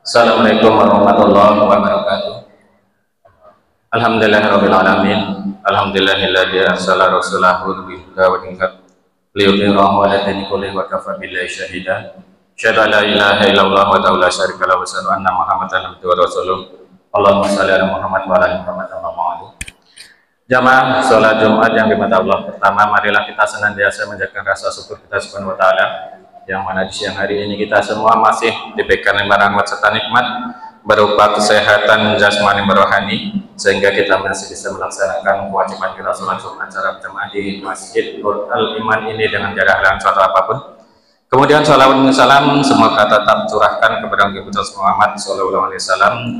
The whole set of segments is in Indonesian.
Assalamualaikum warahmatullahi wabarakatuh. Alhamdulillahirabbil alamin. Alhamdulillahilladzi arsala rasulahu bil huda wa dinil haq liyudhhirahu 'ala dini kullihi wa kafa billahi shahida. Asyhadu an la ilaha illallah wa la syarika lahu wa asyhadu anna Muhammadan abduhu wa rasuluh. Allahumma shalli ala Muhammad wa ala ali Muhammad kama ba'du. Jamaah salat Jumat yang dimata Allah, pertama marilah kita senantiasa menjaga rasa syukur kita Subhanahu wa taala, yang mana di siang hari ini kita semua masih diberikan limpahan rahmat serta nikmat berupa kesehatan jasmani rohani, sehingga kita masih bisa melaksanakan kewajiban kita sholat Jumat secara berjamaah di Masjid Nur Al-Iman ini dengan jarak halangan suatu apapun. Kemudian sholawat dan salam semoga tetap curahkan kepada Nabi Muhammad SAW,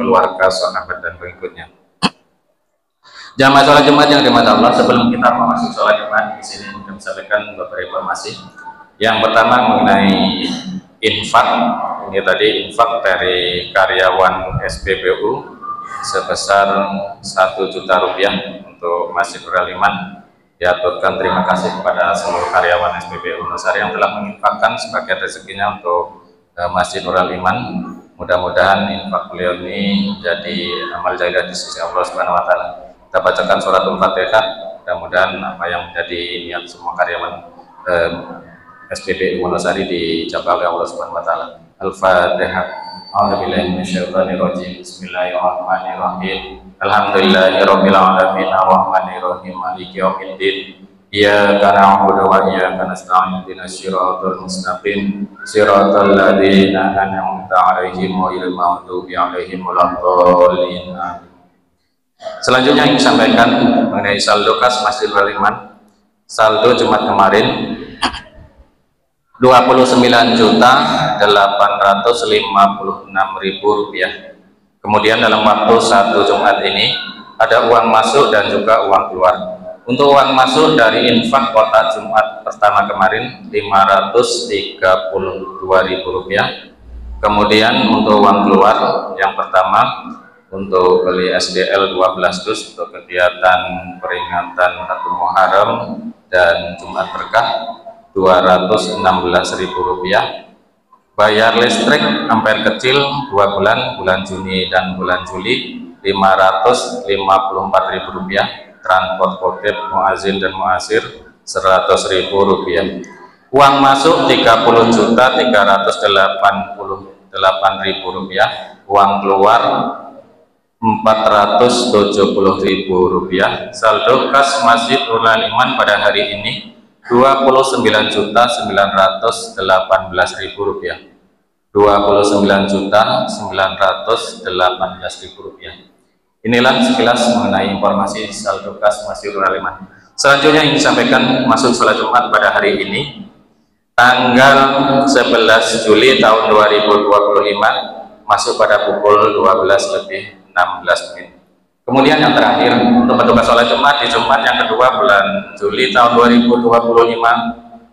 keluarga, sahabat dan pengikutnya. Jamaah sholat Jumat yang dimata Allah, sebelum kita masuk sholat Jumat, di sini kita sampaikan beberapa informasi. Yang pertama mengenai infak. Ini tadi infak dari karyawan SPBU sebesar 1 juta rupiah untuk Masjid Nur Al-Iman. Diaturkan terima kasih kepada seluruh karyawan SPBU Nusari yang telah menginfakkan sebagian rezekinya untuk Masjid Nur Al-Iman. Mudah-mudahan infak beliau ini menjadi amal jariah di sisi Allah Subhanahu wa taala. Kita bacakan suratul Fatihah, mudah-mudahan apa yang menjadi niat semua karyawan SPBU Wonosari dijabah oleh Allah Subhanahu wa taala. Al-Fatihah. A'udzubillahi minasyaitonirrajim. Bismillahirrahmanirrahim. Alhamdulillahirabbil alamin arrahmanirrahim maliki yaumiddin. Iyyaka na'budu wa iyyaka nasta'in ihdinas siratal mustaqim siratal ladzina an'amta 'alaihim ghairil maghdubi alaihim waladdallin. Selanjutnya ingin sampaikan mengenai saldo kas Masjid Nur Al-Iman. Saldo Jumat kemarin 29.856.000 rupiah. Kemudian dalam waktu 1 Jumat ini ada uang masuk dan juga uang keluar. Untuk uang masuk dari infak kota Jumat pertama kemarin 532.000 rupiah. Kemudian untuk uang keluar yang pertama untuk beli SDL 12 dus untuk kegiatan peringatan Satu Muharram dan Jumat Berkah 216.000 rupiah. Bayar listrik ampere kecil 2 bulan, bulan Juni dan bulan Juli 554.000 rupiah. Transport kokep muazin dan muasir 100.000 rupiah. Uang masuk 30.388.000 rupiah. Uang keluar 470.000 rupiah. Saldo kas Masjid Nur Al-Iman pada hari ini 29.918.000 rupiah. 29.918.000 rupiah. Inilah sekilas mengenai informasi saldo kas Masjid Nur Al-Iman. Selanjutnya ingin disampaikan masuk sholat Jumat pada hari ini tanggal 11 Juli tahun 2025 masuk pada pukul 12:16. Kemudian yang terakhir untuk petugas sholat Jumat di Jumat yang kedua bulan Juli tahun 2025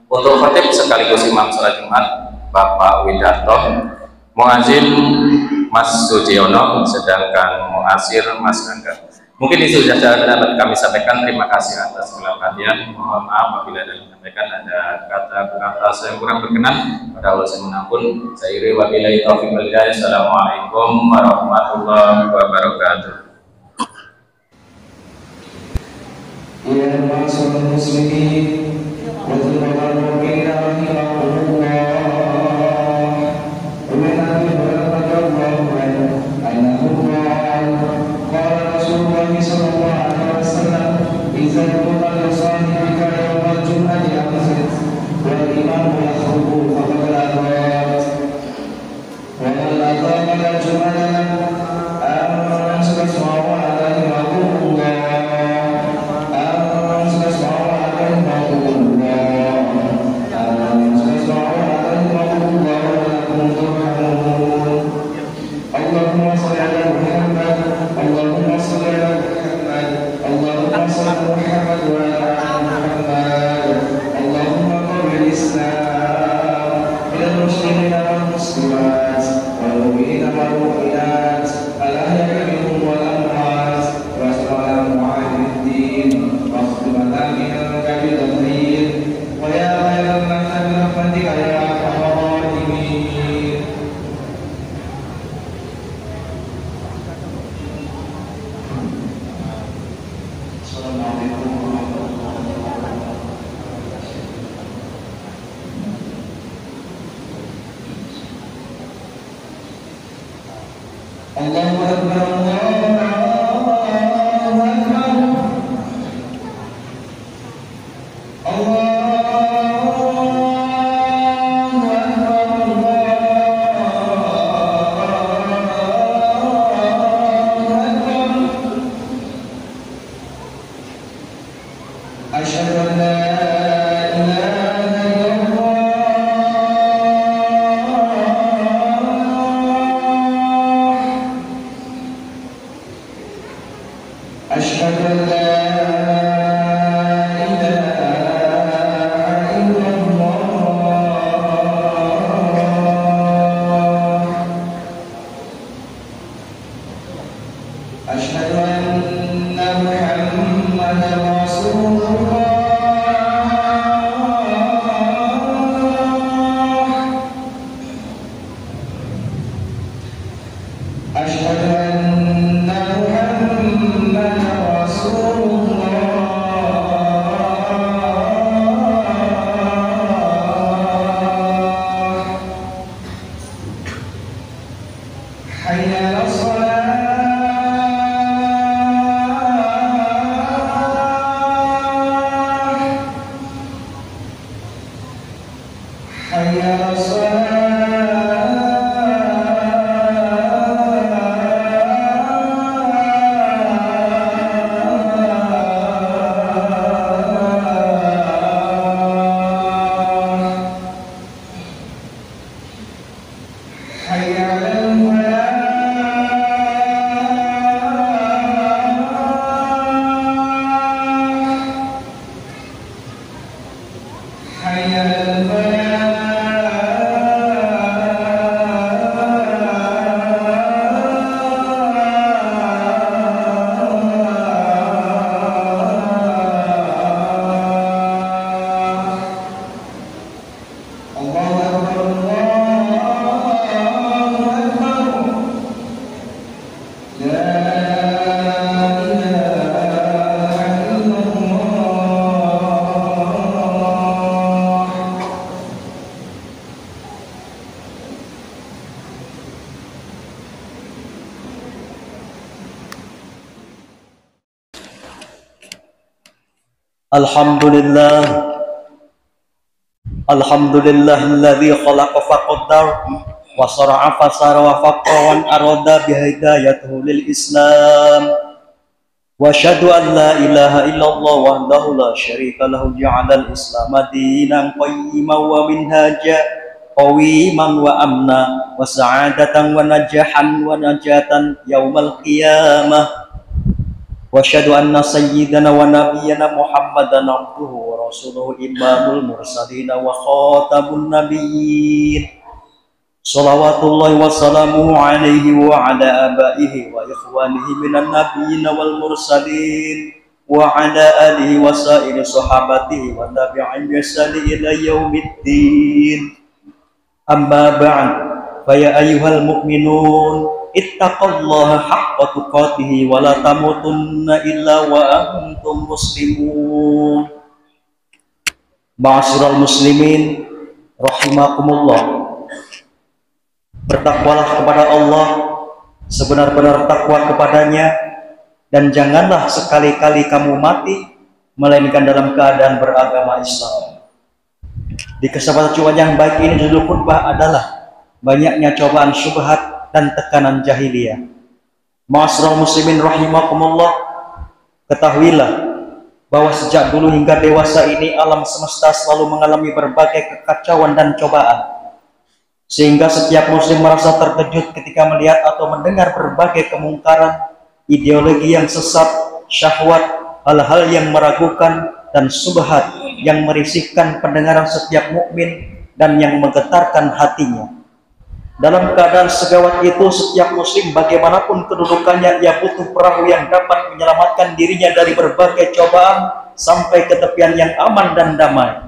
untuk khatib sekaligus imam sholat Jumat Bapak Widarto, muazin Mas Sujiono, sedangkan muasir Mas Angga. Mungkin itu sudah dapat kami sampaikan. Terima kasih atas segala perhatian. Mohon maaf apabila ada menyampaikan ada kata-kata yang kurang berkenan. Pada Allah saya mengampun. Saya iri wabillahi taufiq wal hidayah. Assalamualaikum warahmatullahi wabarakatuh. Ya masyaallah muslimin wa tuqaddal mu'minin rahimahullah wa min radiyallahu anhu qala Rasulullah sallallahu alaihi wasallam idza qala sahibika yawmal jum'ati aqsid wal imam yakhrubu faqad al-awat wa man aqama al-jum'ata amman sallallahu alaihi wa sallam Allahu Akbar, Asyhadu an la ilaha illallah. Asyhadu an la ilaha illallah. Asyhadu anna Muhammadar Rasulullah. Asyhadu anna Muhammadar Rasulullah. Hayya 'alas shalah. Hayya 'alas shalah. Hayya 'alal falah. Hayya 'alal falah. Allahu Akbar, Allahu Akbar. La ilaha illallah. Alhamdulillah, alhamdulillahilladzi khalaqa faqaddar wa syara'a fasara wa faqqa wa arada bihidayatihi lil Islam wa asyhadu an la ilaha illallah wahdahu la syarika lahu ja'alal Islam dinan qayyiman wa minhaja qawiman wa amna wa sa'adatan wa najahan wa najatan yaumal qiyamah. Wa asyhadu anna sayyidana wa nabiyyana Muhammadan abduhu wa rasuluhu imamul mursalin wa khatamun nabiyyin. Shalawatullahi wa salamuhu alaihi wa ala abaihi wa ikhwanihi minan nabiyyin wal mursalin wa ala alihi wa sa'iri sahabatihi wa tabi'in bi ihsan ila yaumiddin. Amma ba'd, fa ya ayyuhal mu'minun ittaqullaha haqqa tuqatih wa la tamutunna illa wa antum muslimun. Ma'asyiral muslimin rahimakumullah. Bertakwalah kepada Allah sebenar-benar takwa kepadanya, dan janganlah sekali-kali kamu mati melainkan dalam keadaan beragama Islam. Di kesempatan Jumat yang baik ini judul khutbah adalah banyaknya cobaan syubhat dan tekanan jahiliyah. Ma'asyiral muslimin rahimakumullah, ketahuilah bahwa sejak dulu hingga dewasa ini alam semesta selalu mengalami berbagai kekacauan dan cobaan, sehingga setiap muslim merasa terkejut ketika melihat atau mendengar berbagai kemungkaran, ideologi yang sesat, syahwat, hal-hal yang meragukan, dan subhat yang merisihkan pendengaran setiap mukmin dan yang menggetarkan hatinya. Dalam keadaan segawat itu, setiap muslim bagaimanapun kedudukannya, ia butuh perahu yang dapat menyelamatkan dirinya dari berbagai cobaan sampai ke tepian yang aman dan damai.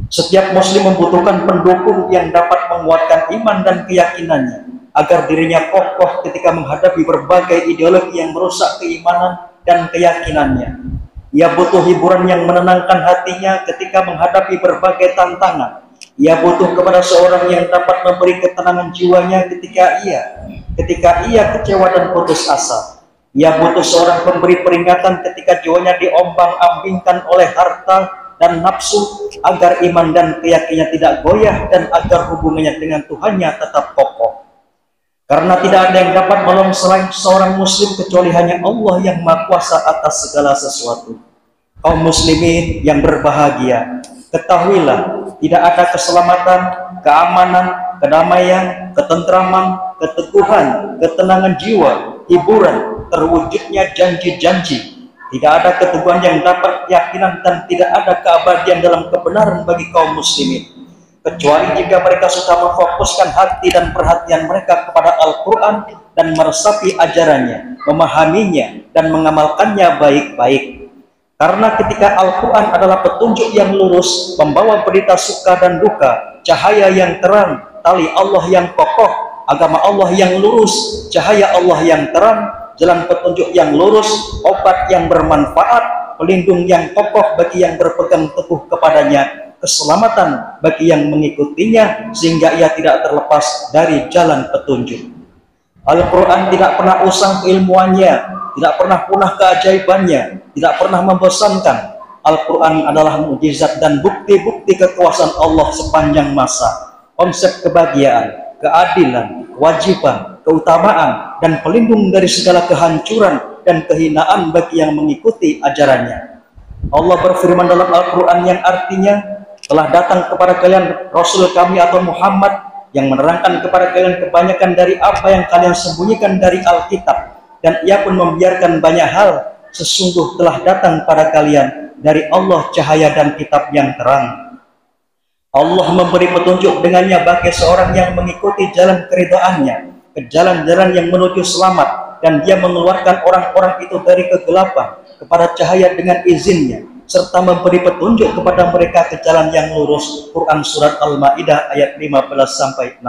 Setiap muslim membutuhkan pendukung yang dapat menguatkan iman dan keyakinannya agar dirinya kokoh ketika menghadapi berbagai ideologi yang merusak keimanan dan keyakinannya. Ia butuh hiburan yang menenangkan hatinya ketika menghadapi berbagai tantangan. Ia butuh kepada seorang yang dapat memberi ketenangan jiwanya ketika ia ketika ia kecewa dan putus asa. Ia butuh seorang pemberi peringatan ketika jiwanya diombang-ambingkan oleh harta dan nafsu, agar iman dan keyakinannya tidak goyah dan agar hubungannya dengan Tuhannya tetap kokoh. Karena tidak ada yang dapat menolong selain seorang muslim kecuali hanya Allah yang Maha Kuasa atas segala sesuatu. Kaum muslimin yang berbahagia, ketahuilah tidak ada keselamatan, keamanan, kedamaian, ketentraman, keteguhan, ketenangan jiwa, hiburan, terwujudnya janji-janji. Tidak ada keteguhan yang dapat keyakinan dan tidak ada keabadian dalam kebenaran bagi kaum muslimin, kecuali jika mereka sudah memfokuskan hati dan perhatian mereka kepada Al-Quran dan meresapi ajarannya, memahaminya, dan mengamalkannya baik-baik. Karena ketika Al-Quran adalah petunjuk yang lurus, membawa berita suka dan duka, cahaya yang terang, tali Allah yang kokoh, agama Allah yang lurus, cahaya Allah yang terang, jalan petunjuk yang lurus, obat yang bermanfaat, pelindung yang kokoh bagi yang berpegang teguh kepadanya, keselamatan bagi yang mengikutinya sehingga ia tidak terlepas dari jalan petunjuk. Al-Quran tidak pernah usang keilmuannya, tidak pernah punah keajaibannya, tidak pernah membosankan. Al-Quran adalah mukjizat dan bukti-bukti kekuasaan Allah sepanjang masa. Konsep kebahagiaan, keadilan, kewajiban, keutamaan, dan pelindung dari segala kehancuran dan kehinaan bagi yang mengikuti ajarannya. Allah berfirman dalam Al-Quran yang artinya, telah datang kepada kalian Rasul kami atau Muhammad yang menerangkan kepada kalian kebanyakan dari apa yang kalian sembunyikan dari Alkitab, dan ia pun membiarkan banyak hal. Sesungguh telah datang pada kalian dari Allah cahaya dan kitab yang terang. Allah memberi petunjuk dengannya bagi seorang yang mengikuti jalan keridhaannya ke jalan-jalan yang menuju selamat, dan dia mengeluarkan orang-orang itu dari kegelapan kepada cahaya dengan izinnya, serta memberi petunjuk kepada mereka ke jalan yang lurus. Quran Surat Al-Ma'idah ayat 15-16.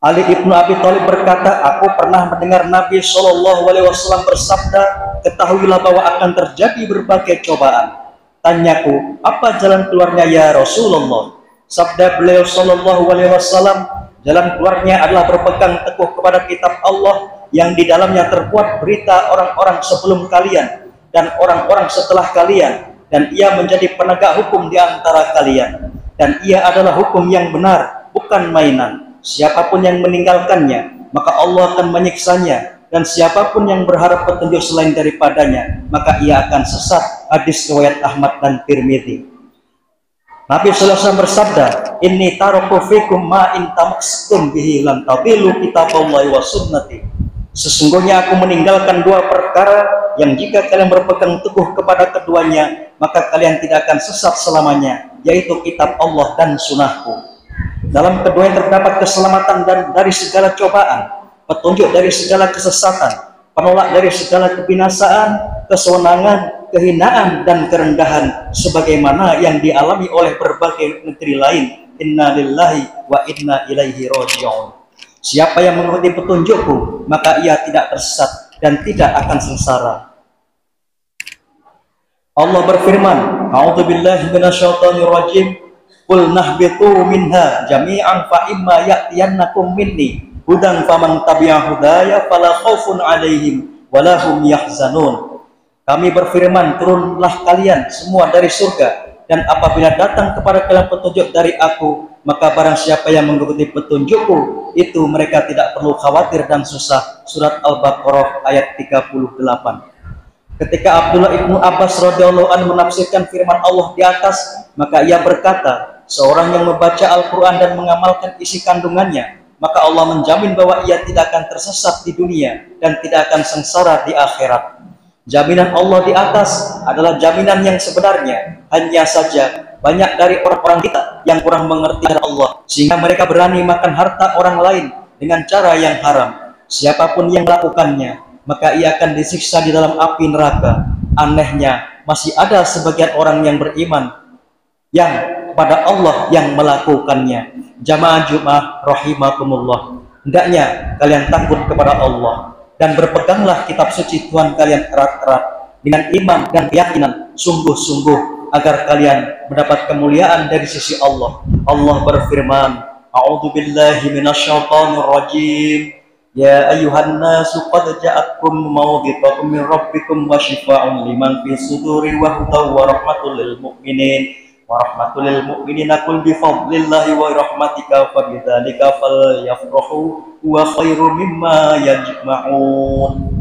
Ali ibnu Abi Thalib berkata, aku pernah mendengar Nabi SAW bersabda, ketahuilah bahwa akan terjadi berbagai cobaan. Tanyaku, apa jalan keluarnya ya Rasulullah? Sabda beliau SAW, jalan keluarnya adalah berpegang teguh kepada kitab Allah yang di dalamnya terbuat berita orang-orang sebelum kalian dan orang-orang setelah kalian, dan ia menjadi penegak hukum di antara kalian, dan ia adalah hukum yang benar, bukan mainan. Siapapun yang meninggalkannya, maka Allah akan menyiksanya, dan siapapun yang berharap petunjuk selain daripadanya, maka ia akan sesat. Hadis riwayat Ahmad dan Tirmidzi. Nabi SAW bersabda, inni taroku fikum ma in tamakstum bihi lan tabilu kitaballahi wa sunnati. Sesungguhnya aku meninggalkan dua perkara yang jika kalian berpegang teguh kepada keduanya, maka kalian tidak akan sesat selamanya, yaitu kitab Allah dan sunnahku. Dalam keduanya terdapat keselamatan dan dari segala cobaan, petunjuk dari segala kesesatan, penolak dari segala kebinasaan, kesewenangan, kehinaan, dan kerendahan, sebagaimana yang dialami oleh berbagai negeri lain. Inna lillahi wa inna ilaihi raji'un. Siapa yang mengikuti petunjukku, maka ia tidak tersesat dan tidak akan sengsara. Allah berfirman, a'udzubillahi minasyaitonir rajim, qul nahbitu minha jami'an fa imma ya'tiyannakum minni hudan faman tabi'a hudaya fala khaufun 'alaihim wa lahum yahzanun. Kami berfirman, turunlah kalian semua dari surga, dan apabila datang kepada kalian petunjuk dari aku, maka barang siapa yang mengikuti petunjukku, itu mereka tidak perlu khawatir dan susah. Surat Al-Baqarah ayat 38. Ketika Abdullah ibnu Abbas radhiyallahu anhu menafsirkan firman Allah di atas, maka ia berkata, seorang yang membaca Al-Quran dan mengamalkan isi kandungannya, maka Allah menjamin bahwa ia tidak akan tersesat di dunia dan tidak akan sengsara di akhirat. Jaminan Allah di atas adalah jaminan yang sebenarnya. Hanya saja banyak dari orang-orang kita yang kurang mengerti Allah, sehingga mereka berani makan harta orang lain dengan cara yang haram. Siapapun yang melakukannya, maka ia akan disiksa di dalam api neraka. Anehnya, masih ada sebagian orang yang beriman yang pada Allah yang melakukannya. Jamaah Jumat rahimakumullah, hendaknya kalian takut kepada Allah dan berpeganglah kitab suci Tuhan kalian erat-erat dengan iman dan keyakinan sungguh-sungguh, agar kalian mendapat kemuliaan dari sisi Allah. Allah berfirman, A'udzu billahi minasyaitonir rajim. Ya ayyuhan nasu qad ja'atkum mawdhiqatun min rabbikum wa shifaa'un liman fi suduri wa hudaw wa rahmatul lil mu'minin wa rahmatul lil mu'minina qul bi fadlillahi wa rahmatika fa bidzalika falyafrahu huwa khairum mimma yajma'un.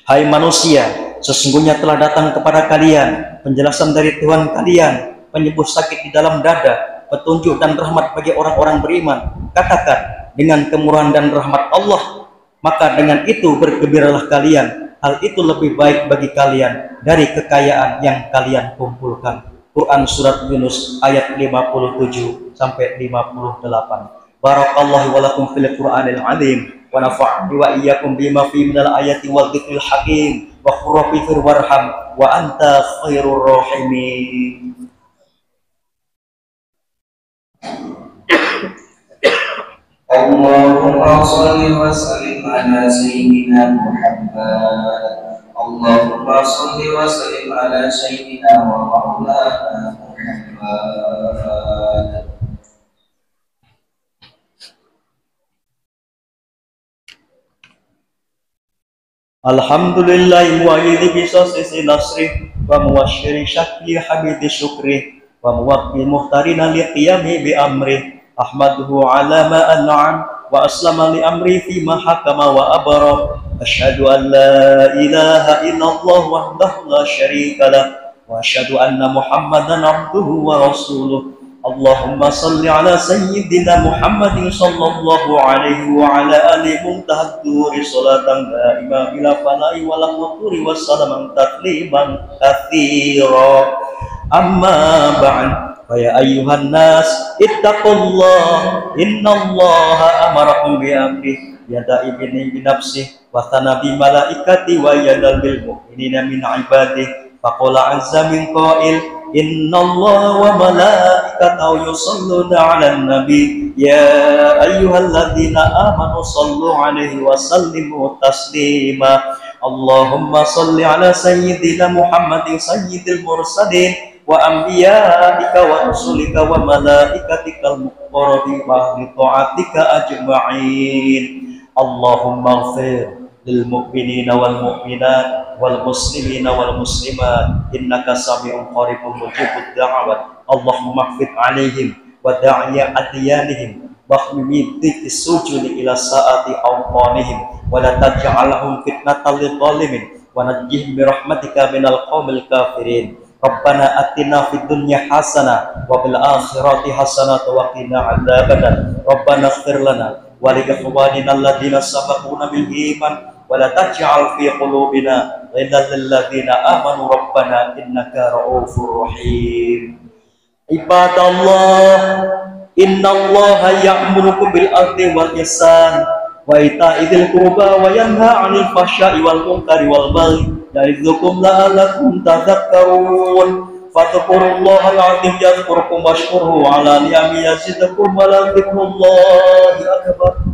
Hai manusia, sesungguhnya telah datang kepada kalian penjelasan dari Tuhan kalian, penyembuh sakit di dalam dada, petunjuk dan rahmat bagi orang-orang beriman. Katakan, dengan kemurahan dan rahmat Allah, maka dengan itu bergembiralah kalian. Hal itu lebih baik bagi kalian dari kekayaan yang kalian kumpulkan. Quran Surat Yunus ayat 57 sampai 58. Barakallahu wa lakum fil Qur'anil azim wa nafa'ni wa iyyakum bima fi minal ayati wal dzikril hakim wa qur rabbi fir warham wa anta khairur rahimin. Allahumma shalli wa sallim ala sayyidina Muhammad. Allahumma shalli wa sallim ala sayyidina wa maulana Muhammad. Alhamdulillahi mu'ayyidi bisasisi nasrih wa muwasyiri syakli hamidi syukrih wa muwakki muhtarina liqiyami bi amrih. Ahmaduhu ala ma an'am wa aslama li amri fi ma hakama wa abara. Asyhadu an la ilaha illallah wahdahu la syarika lah wa asyhadu anna Muhammadan abduhu wa rasuluh. Allahumma salli ala sayyidina Muhammadin sallallahu alaihi wa ala alihi muntahad duri salatan daimah ila fana'i wa lahmaturi wa salaman tasliman katsira. Amma ba'd. Ya ayyuhan nas ittaqullah innallaha amarakum bi amri yada'i bi nafsihi wa tanabi malaikati wa yadal bil mu'minina min ibadihi faqala azza min qa'il innallaha wa malaikatahu yusalluna 'alan nabi ya ayyuhalladzina amanu sallu 'alaihi wa sallimu taslima. Allahumma salli ala sayyidina Muhammadin sayyidil mursalin wa anbiya'ika wa rusulika wa malaikatikal muqarrabin wa ahli ta'atika ajma'in. Allahumma ighfir lil mu'minina wal mu'minat wal muslimina wal muslimat innaka sami'un qaribun mujibud da'awat. Allahumma ighfir 'alaihim wa da'iya adyanihim wa khmimi dhikis sujudi ila sa'ati awqanihim wa la taj'alhum fitnatan lil zalimin wa najjihim bi rahmatika minal qaumil kafirin. Rabbana atina fid dunya hasanah wa fil akhirati hasanah wa qina adzabannar. Rabbana ighfir lana wa li ikhwanina alladziina sabaquna bil iman wa la taj'al fi qulubina ghillan lil ladziina amanu rabbana innaka ra'ufur rahim. Ibadallah, innallaha ya'murukum bil 'adli wal ihsan wa ita'i dzil qurba wa yanha 'anil fahsya'i wal munkari wal baghi ya'idukum la'allakum tadhakkarun. Fadhkurullahal 'azim yadhkurkum washkuruhu 'ala ni'amihi yazidkum wa la dzikrullahi akbar.